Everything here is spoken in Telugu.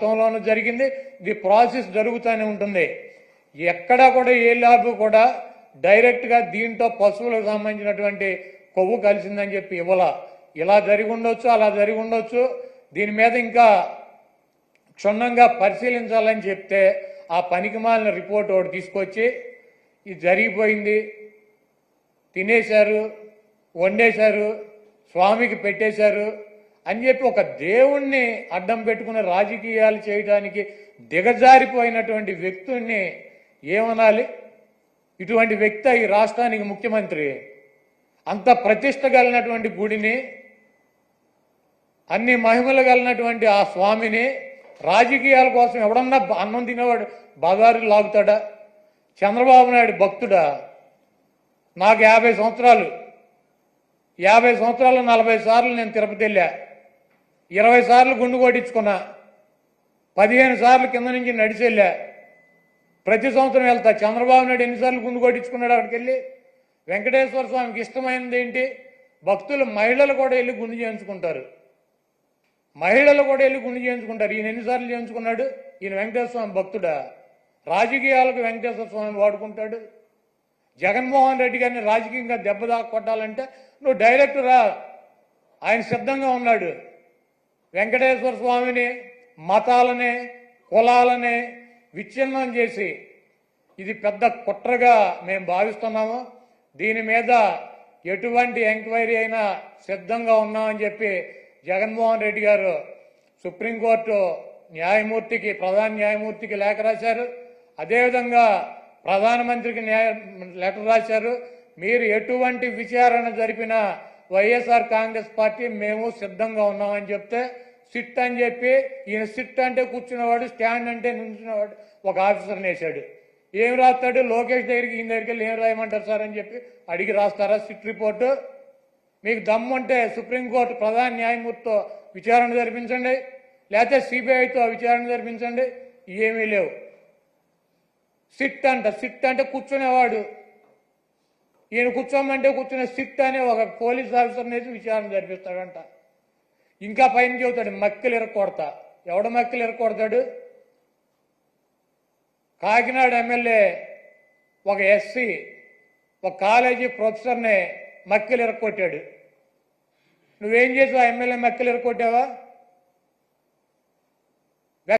గతంలోనూ జరిగింది, ఇది ప్రాసెస్ జరుగుతూనే ఉంటుంది. ఎక్కడా కూడా ఏ ల్యాబ్ కూడా డైరెక్ట్గా దీంట్లో పశువులకు సంబంధించినటువంటి కొవ్వు కలిసిందని చెప్పి ఇవ్వాల. ఇలా జరిగి ఉండొచ్చు, అలా జరిగి ఉండొచ్చు. దీని మీద ఇంకా క్షుణ్ణంగా పరిశీలించాలని చెప్తే ఆ పనికిమాలిన రిపోర్ట్ ఒకటి తీసుకొచ్చి ఇది జరిగిపోయింది, తినేశారు, వండేశారు, స్వామికి పెట్టేశారు అని చెప్పి ఒక దేవుణ్ణి అడ్డం పెట్టుకుని రాజకీయాలు చేయడానికి దిగజారిపోయినటువంటి వ్యక్తుల్ని ఏమనాలి? ఇటువంటి వ్యక్తి ఈ రాష్ట్రానికి ముఖ్యమంత్రి. అంత ప్రతిష్ట కలిగినటువంటి గుడిని, అన్ని మహిమలు కలిగినటువంటి ఆ స్వామిని రాజకీయాల కోసం ఎవడన్నా అన్నం తినేవాడు బజారు లాగుతాడా? చంద్రబాబు నాయుడు భక్తుడా? నాకు 50 సంవత్సరాలు 40 సార్లు నేను తిరుపతి వెళ్ళా, 20 సార్లు గుండు కొట్టించుకున్నా, 15 సార్లు కింద నుంచి నడిచి వెళ్ళా, ప్రతి సంవత్సరం వెళ్తా. చంద్రబాబు నాయుడు ఎన్నిసార్లు గుండు కొట్టించుకున్నాడు అక్కడికి వెళ్ళి? వెంకటేశ్వర స్వామికి ఇష్టమైనది ఏంటి? భక్తులు మహిళలు కూడా వెళ్ళి గుండు చేయించుకుంటారు, మహిళలు కూడా వెళ్ళి గుండు చేయించుకుంటారు. ఈయన ఎన్నిసార్లు చేయించుకున్నాడు? ఈయన వెంకటేశ్వర స్వామి భక్తుడా? రాజకీయాలకు వెంకటేశ్వర స్వామి వాడుకుంటాడు. జగన్మోహన్ రెడ్డి గారిని రాజకీయంగా దెబ్బ కొట్టాలంటే నువ్వు డైరెక్ట్ రా, ఆయన సిద్ధంగా ఉన్నాడు. వెంకటేశ్వర స్వామిని, మతాలని, కులాలని విచ్ఛిన్నం చేసి ఇది పెద్ద కుట్రగా మేము భావిస్తున్నాము. దీని మీద ఎటువంటి ఎంక్వైరీ అయినా సిద్ధంగా ఉన్నామని చెప్పి జగన్మోహన్ రెడ్డి గారు సుప్రీంకోర్టు న్యాయమూర్తికి, ప్రధాన న్యాయమూర్తికి లేఖ రాశారు. అదేవిధంగా ప్రధానమంత్రికి లెటర్ రాశారు. మీరు ఎటువంటి విచారణ జరిపినా వైఎస్ఆర్ కాంగ్రెస్ పార్టీ మేము సిద్ధంగా ఉన్నామని చెప్తే సిట్ అని చెప్పి, ఈయన సిట్ అంటే కూర్చున్నవాడు, స్టాండ్ అంటే నుంచున్నవాడు ఒక ఆఫీసర్ని వేశాడు. ఏం రాస్తాడు? లోకేష్ దగ్గరికి, ఈయన దగ్గరికి వెళ్ళి ఏం రాయమంటారు సార్ అని చెప్పి అడిగి రాస్తారా సిట్ రిపోర్టు? మీకు దమ్ముంటే సుప్రీంకోర్టు ప్రధాన న్యాయమూర్తితో విచారణ జరిపించండి, లేకపోతే సిబిఐతో విచారణ జరిపించండి. ఏమీ లేవు. సిట్ అంటే కూర్చునేవాడు, ఈయన కూర్చోమంటే కూర్చునే సిట్ అనే ఒక పోలీస్ ఆఫీసర్ని వేసి విచారణ జరిపిస్తాడంట. ఇంకా పైన చెబుతాడు మక్కిలు ఇరక్కొడతా. ఎవడ మక్కిలు ఇరక్కొడతాడు? కాకినాడ ఎమ్మెల్యే ఒక ఎస్సీ ఒక కాలేజీ ప్రొఫెసర్ని మక్కిలు ఇరక్కొట్టాడు. నువ్వేం చేసావు? ఎమ్మెల్యే మక్కిలు ఇరక్కొట్టావా?